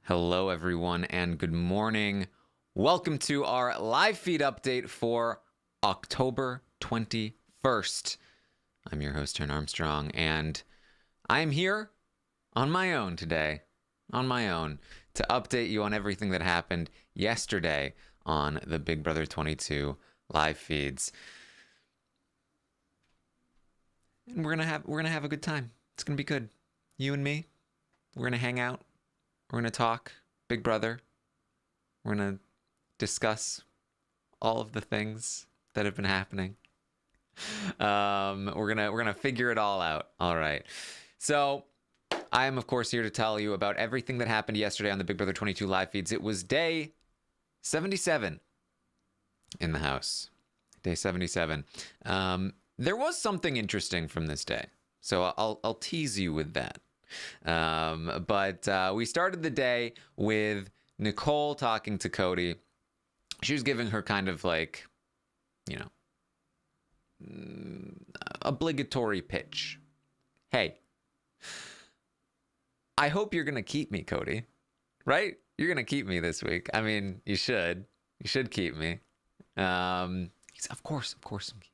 Hello, everyone, and good morning. Welcome to our live feed update for October 21st. I'm your host, Turn Armstrong, and I'm here on my own today, to update you on everything that happened yesterday on the Big Brother 22 live feeds. And we're gonna have a good time. It's gonna be good. You and me, we're gonna hang out. We're going to talk Big Brother. We're going to discuss all of the things that have been happening. We're gonna figure it all out. All right. So I am, of course, here to tell you about everything that happened yesterday on the Big Brother 22 live feeds. It was day 77 in the house. Day 77. There was something interesting from this day. So I'll tease you with that. But we started the day with Nicole talking to Cody. She was giving her kind of like, obligatory pitch. Hey, I hope you're going to keep me, Cody. Right? You're going to keep me this week. I mean, you should. You should keep me. Of course I'm keeping.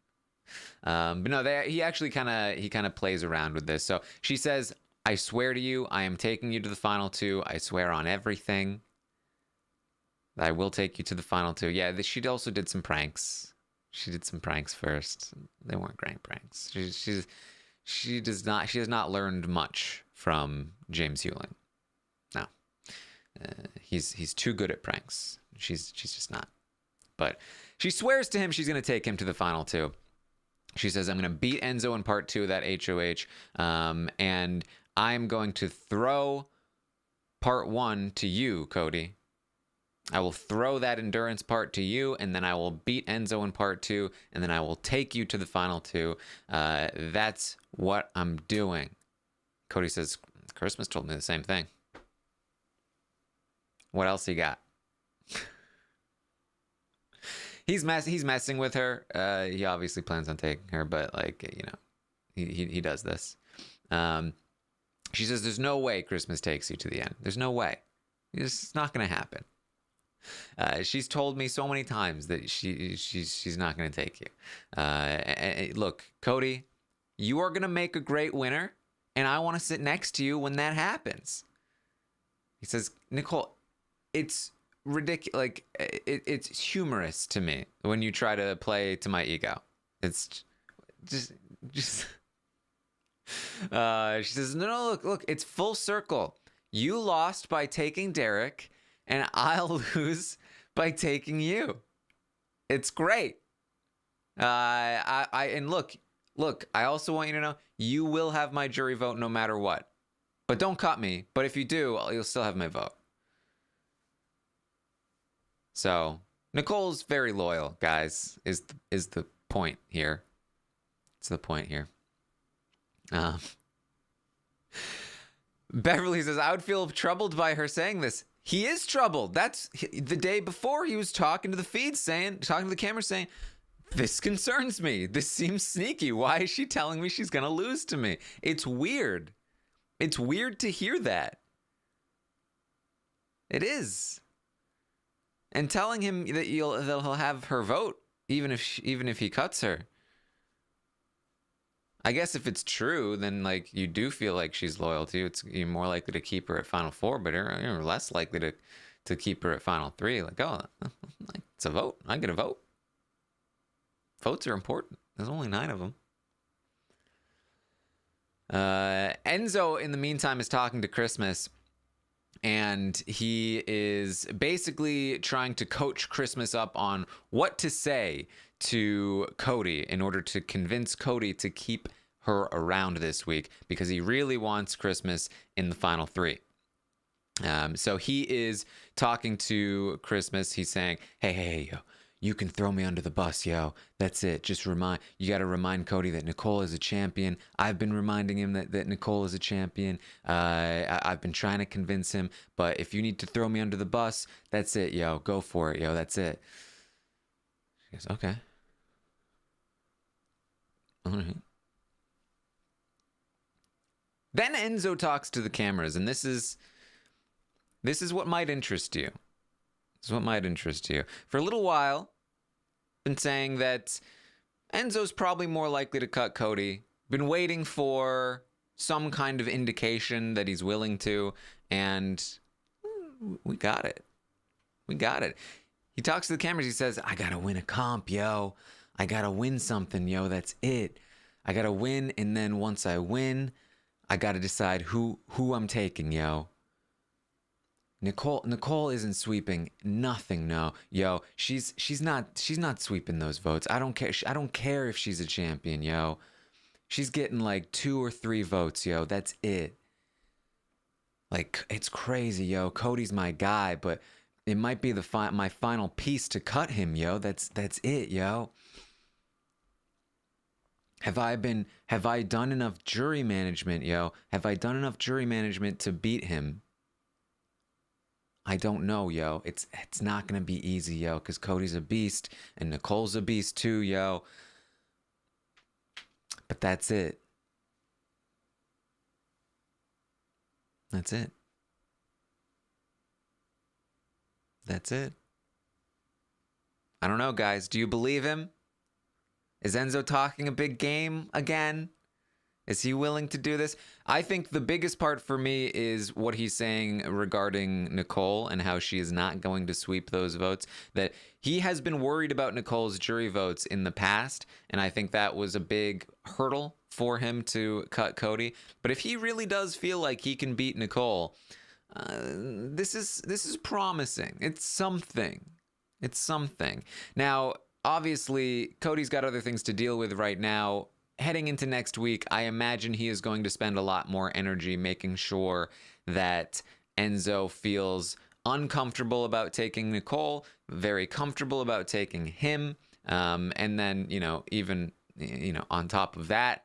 But no, he actually kind of plays around with this. So she says, I swear to you, I am taking you to the final two. I swear on everything. I will take you to the final two. Yeah, she also did some pranks. She did some pranks first. They weren't great pranks. She has not learned much from James Hewling. No, he's too good at pranks. She's just not. But she swears to him she's going to take him to the final two. She says, I'm going to beat Enzo in part 2 of that HOH, and I'm going to throw part 1 to you, Cody. I will throw that endurance part to you, and then I will beat Enzo in part 2, and then I will take you to the final 2. That's what I'm doing. Cody says, Christmas told me the same thing. What else you got? He's messing with her. He obviously plans on taking her, but he does this. She says, "There's no way Christmas takes you to the end. There's no way. It's not going to happen." She's told me so many times that she's not going to take you. Look, Cody, you are going to make a great winner, and I want to sit next to you when that happens. He says, Nicole, it's ridiculous. Like it's humorous to me when you try to play to my ego. It's just she says, no, look, it's full circle. You lost by taking Derek, and I'll lose by taking you. It's great. And look, I also want you to know you will have my jury vote no matter what. But don't cut me. But if you do, you'll still have my vote. So Nicole's very loyal, guys, is the point here. It's the point here. Beverly says, I would feel troubled by her saying this. He is troubled. That's the day before he was talking to the feed, talking to the camera saying, this concerns me. This seems sneaky. Why is she telling me she's going to lose to me? It's weird. It's weird to hear that. It is. And telling him that he'll have her vote, even if he cuts her. I guess if it's true, then you do feel like she's loyal to you. You're more likely to keep her at Final 4, but you're less likely to keep her at Final 3. It's a vote. I get a vote. Votes are important. There's only 9 of them. Enzo, in the meantime, is talking to Christmas. And he is basically trying to coach Christmas up on what to say to Cody in order to convince Cody to keep her around this week because he really wants Christmas in the final 3. So he is talking to Christmas. He's saying, hey, yo, you can throw me under the bus, yo. That's it. Just you got to remind Cody that Nicole is a champion. I've been reminding him that Nicole is a champion. I've been trying to convince him, but if you need to throw me under the bus, that's it, yo. Go for it, yo. That's it. She goes, okay. All right. Then Enzo talks to the cameras, and this is This is what might interest you. This is what might interest you. For a little while, been saying that Enzo's probably more likely to cut Cody. Been waiting for some kind of indication that he's willing to, and we got it. We got it. He talks to the cameras. He says, I gotta win a comp, yo. I gotta win something, yo. That's it. I gotta win, and then once I win, I gotta decide who I'm taking, yo. Nicole isn't sweeping nothing, no. Yo, she's not sweeping those votes. I don't care. I don't care if she's a champion, yo. She's getting like 2 or 3 votes, yo. That's it. Like, it's crazy, yo. Cody's my guy, but it might be my final piece to cut him, yo. That's it, yo. Have I done enough jury management, yo? Have I done enough jury management to beat him? I don't know, yo. It's not gonna be easy, yo, because Cody's a beast and Nicole's a beast too, yo. But that's it. That's it. That's it. I don't know, guys. Do you believe him? Is Enzo talking a big game again? Is he willing to do this? I think the biggest part for me is what he's saying regarding Nicole and how she is not going to sweep those votes. That he has been worried about Nicole's jury votes in the past, and I think that was a big hurdle for him to cut Cody. But if he really does feel like he can beat Nicole, this is promising. It's something. It's something. Now, obviously, Cody's got other things to deal with right now. Heading into next week, I imagine he is going to spend a lot more energy making sure that Enzo feels uncomfortable about taking Nicole, very comfortable about taking him. And then, even, on top of that,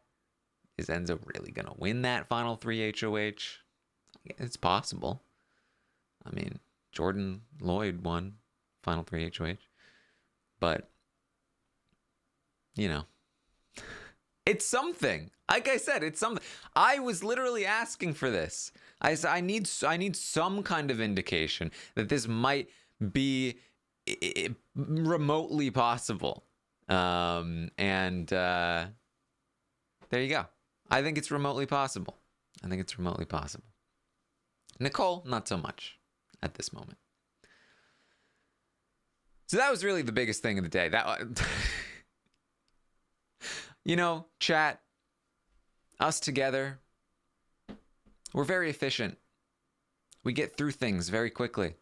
is Enzo really going to win that final 3 HOH? It's possible. I mean, Jordan Lloyd won final 3 HOH. But, it's something. Like I said, it's something. I was literally asking for this. I said, I need some kind of indication that this might be remotely possible. And there you go. I think it's remotely possible. Nicole, not so much at this moment. So that was really the biggest thing of the day. Chat, us together, we're very efficient. We get through things very quickly.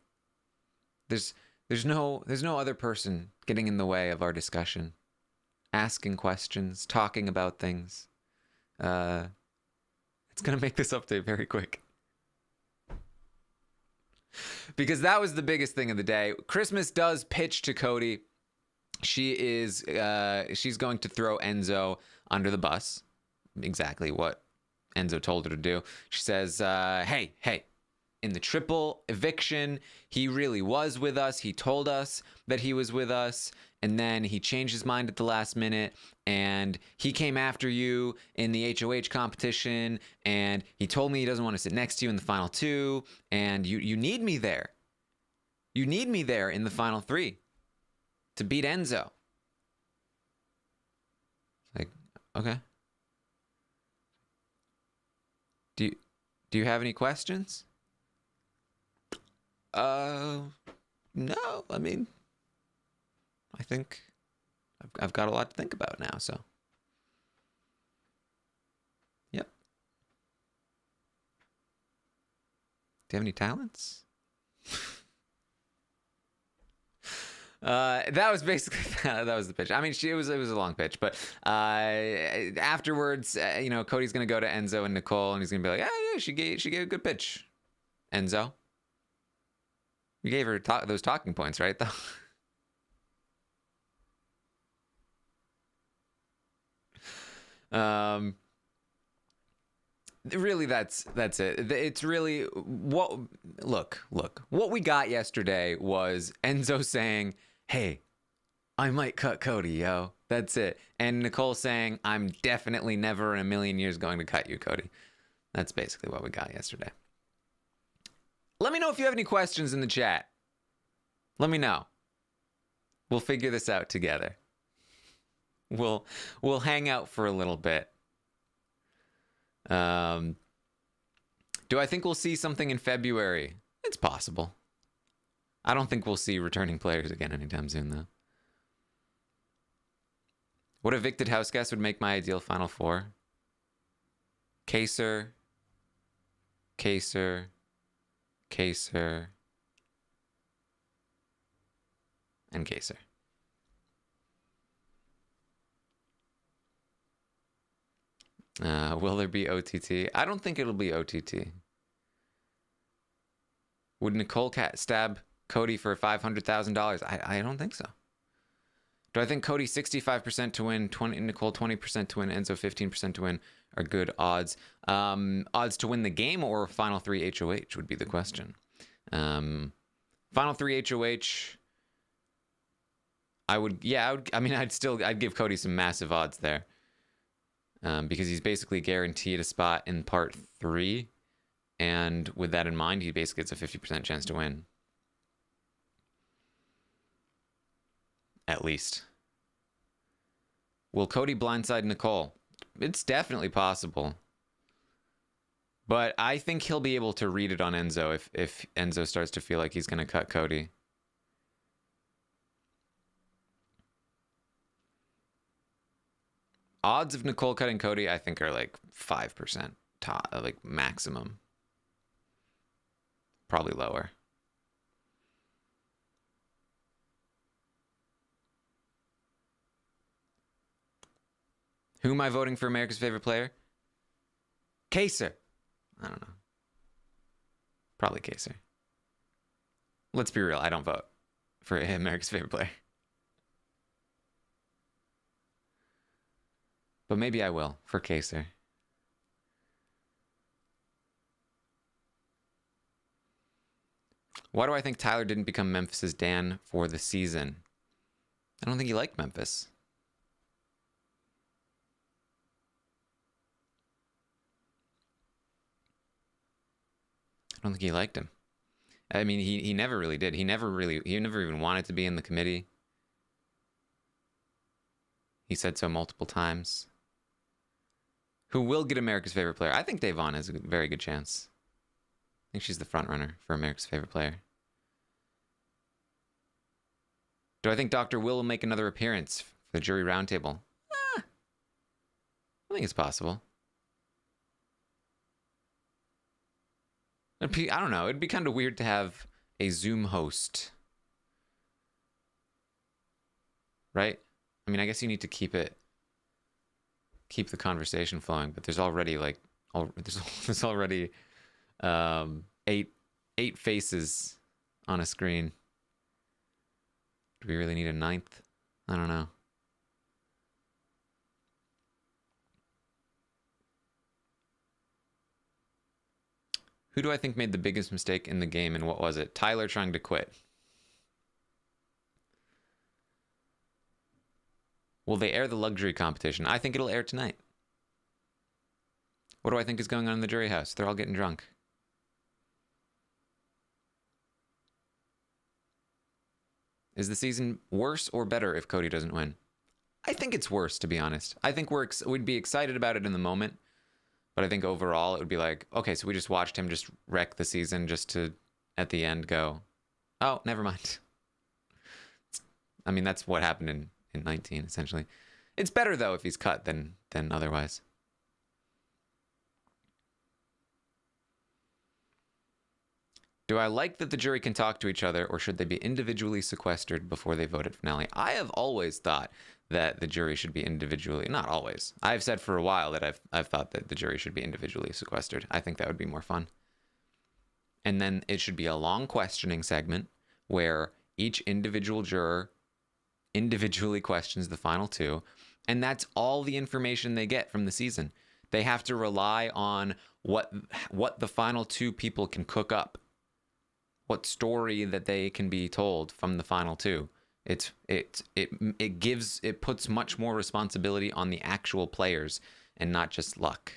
There's no other person getting in the way of our discussion, asking questions, talking about things. It's gonna make this update very quick. Because that was the biggest thing of the day. Christmas does pitch to Cody. She's going to throw Enzo under the bus. Exactly what Enzo told her to do. She says, hey, in the triple eviction, he really was with us. He told us that he was with us. And then he changed his mind at the last minute. And he came after you in the HOH competition. And he told me he doesn't want to sit next to you in the final 2. And you need me there. You need me there in the final 3 to beat Enzo. Like, okay. Do you have any questions? No. I mean, I think I've got a lot to think about now, so. Yep. Do you have any talents? That was basically that was the pitch. I mean, it was a long pitch, but afterwards, Cody's gonna go to Enzo and Nicole, and he's gonna be like, yeah, she gave a good pitch. Enzo, you gave her those talking points, right? Though. Really, that's it. It's really what we got yesterday was Enzo saying, hey, I might cut Cody, yo. That's it. And Nicole saying, I'm definitely never in a million years going to cut you, Cody. That's basically what we got yesterday. Let me know if you have any questions in the chat. Let me know. We'll figure this out together. We'll hang out for a little bit. Do I think we'll see something in February? It's possible. I don't think we'll see returning players again anytime soon, though. What evicted house guest would make my ideal Final Four? Kaser, Kaser, Kaser, and Kaser. Will there be OTT? I don't think it'll be OTT. Would Nicole stab Cody for $500,000? I don't think so. Do I think Cody 65% to win, Nicole 20% to win, Enzo 15% to win are good odds? Odds to win the game or Final 3 HOH would be the question. Final 3 HOH, I'd give Cody some massive odds there. Because he's basically guaranteed a spot in part 3. And with that in mind, he basically gets a 50% chance to win. At least. Will Cody blindside Nicole? It's definitely possible. But I think he'll be able to read it on Enzo if Enzo starts to feel like he's going to cut Cody. Odds of Nicole cutting Cody, I think, are like 5% top, like maximum. Probably lower. Who am I voting for America's favorite player? Kaser. I don't know. Probably Kaser. Let's be real. I don't vote for America's favorite player. But maybe I will for Kaser. Why do I think Tyler didn't become Memphis's Dan for the season? I don't think he liked Memphis. I don't think he liked him. I mean, he never really did. He never even wanted to be in the committee. He said so multiple times. Who will get America's favorite player? I think Davon has a very good chance. I think she's the front runner for America's favorite player. Do I think Dr. Will make another appearance for the jury roundtable? I think it's possible. I don't know. It'd be kind of weird to have a Zoom host. Right? I mean, I guess you need to keep the conversation flowing, but there's already like there's already eight faces on a screen. Do we really need a ninth? I don't know. Who do I think made the biggest mistake in the game, and what was it? Tyler trying to quit. Will they air the luxury competition? I think it'll air tonight. What do I think is going on in the jury house? They're all getting drunk. Is the season worse or better if Cody doesn't win? I think it's worse, to be honest. I think we'd be excited about it in the moment, but I think overall it would be like, okay, so we just watched him just wreck the season just to, at the end, go, oh, never mind. I mean, that's what happened in 19, essentially. It's better, though, if he's cut than otherwise. Do I like that the jury can talk to each other, or should they be individually sequestered before they vote at finale? I have always thought that the jury should be individually, not always. I've said for a while that I've thought that the jury should be individually sequestered. I think that would be more fun. And then it should be a long questioning segment where each individual juror individually questions the final two, and that's all the information they get from the season. They have to rely on what the final two people can cook up, what story that they can be told from the final two. It puts much more responsibility on the actual players and not just luck.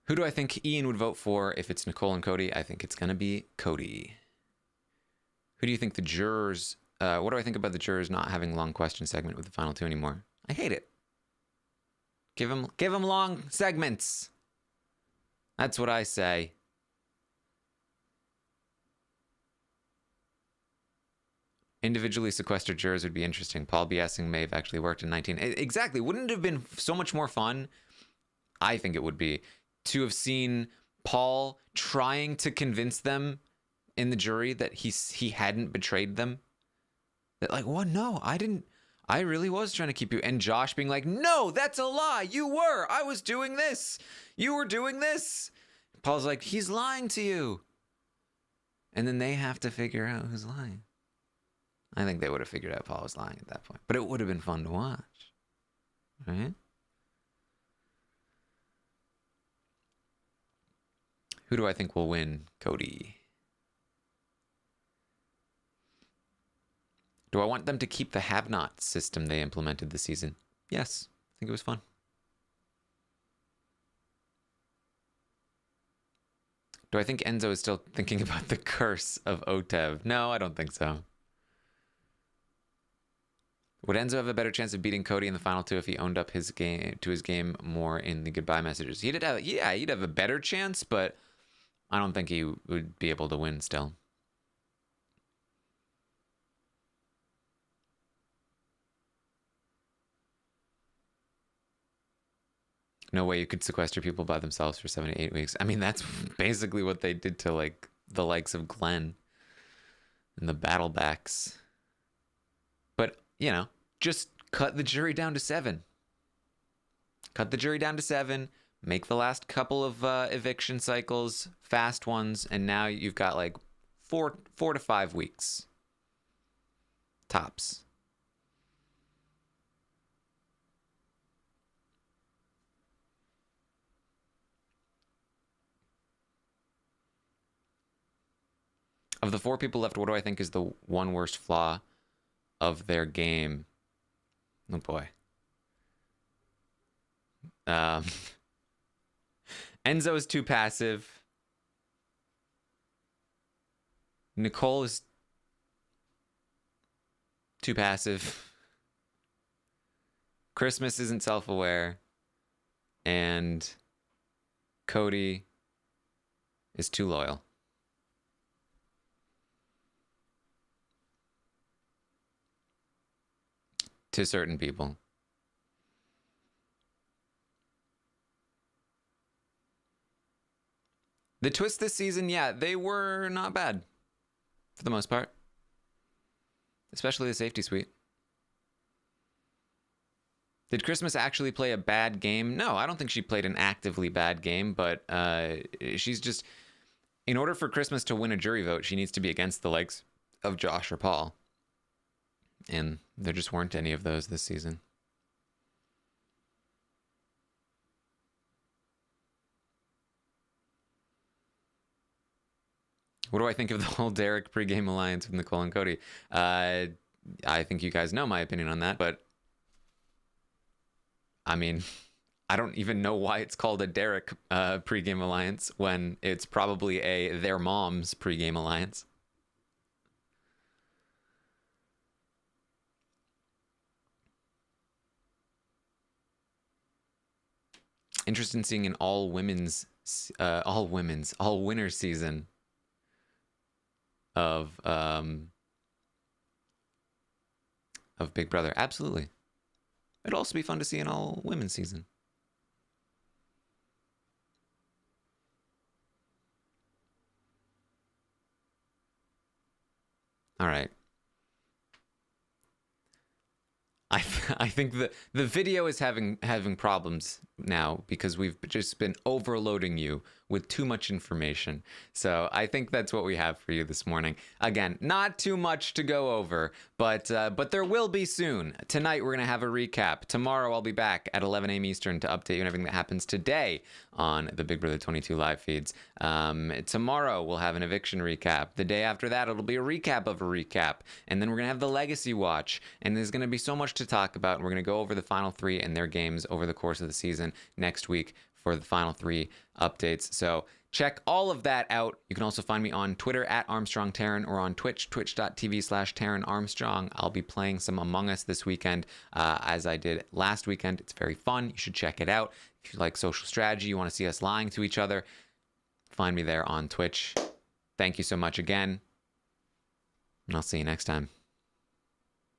Who do I think Ian would vote for if it's Nicole and Cody? I think it's going to be Cody. Who do you think the jurors... what do I think about the jurors not having long question segment with the final two anymore? I hate it. Give them long segments. That's what I say. Individually sequestered jurors would be interesting. Paul Biessing may have actually worked in 19... Exactly. Wouldn't it have been so much more fun? I think it would be. To have seen Paul trying to convince them in the jury that he hadn't betrayed them. That like, what? No, I didn't. I really was trying to keep you. And Josh being like, no, that's a lie. You were. I was doing this. You were doing this. Paul's like, he's lying to you. And then they have to figure out who's lying. I think they would have figured out Paul was lying at that point. But it would have been fun to watch. Right? Who do I think will win? Cody. Do I want them to keep the have-not system they implemented this season? Yes. I think it was fun. Do I think Enzo is still thinking about the curse of Otev? No, I don't think so. Would Enzo have a better chance of beating Cody in the final two if he owned up his game more in the goodbye messages? He'd have a better chance, but I don't think he would be able to win still. No way you could sequester people by themselves for 7 to 8 weeks. I mean, that's basically what they did to like the likes of Glenn and the Battlebacks. But, you know, just cut the jury down to 7. Cut the jury down to 7. Make the last couple of eviction cycles fast ones, and now you've got like 4 to 5 weeks. Tops. Of the 4 people left, what do I think is the one worst flaw of their game? Oh boy. Enzo is too passive. Nicole is too passive. Christmas isn't self-aware. And Cody is too loyal. To certain people. The twists this season, yeah, they were not bad for the most part. Especially the safety suite. Did Christmas actually play a bad game? No, I don't think she played an actively bad game, but she's just... In order for Christmas to win a jury vote, she needs to be against the likes of Josh or Paul. And there just weren't any of those this season. What do I think of the whole Derek pregame alliance with Nicole and Cody? I think you guys know my opinion on that, but I mean, I don't even know why it's called a Derek pregame alliance when it's probably their mom's pregame alliance. Interested in seeing an all winner season of Big Brother. Absolutely. It'd also be fun to see an all women's season. All right. I think the video is having problems now because we've just been overloading you with too much information. So I think that's what we have for you this morning. Again, not too much to go over, but there will be soon. Tonight we're gonna have a recap. Tomorrow I'll be back at 11 a.m. Eastern to update you on everything that happens today on the Big Brother 22 live feeds. Tomorrow we'll have an eviction recap. The day after that it'll be a recap of a recap, and then we're gonna have the Legacy Watch, and there's gonna be so much to talk about. And we're gonna go over the final 3 and their games over the course of the season next week for the final 3 updates. So check all of that out. You can also find me on Twitter at Armstrong Terran or on Twitch, twitch.tv/Terran Armstrong. I'll be playing some Among Us this weekend, as I did last weekend. It's very fun. You should check it out. If you like social strategy, you want to see us lying to each other, find me there on Twitch. Thank you so much again, and I'll see you next time.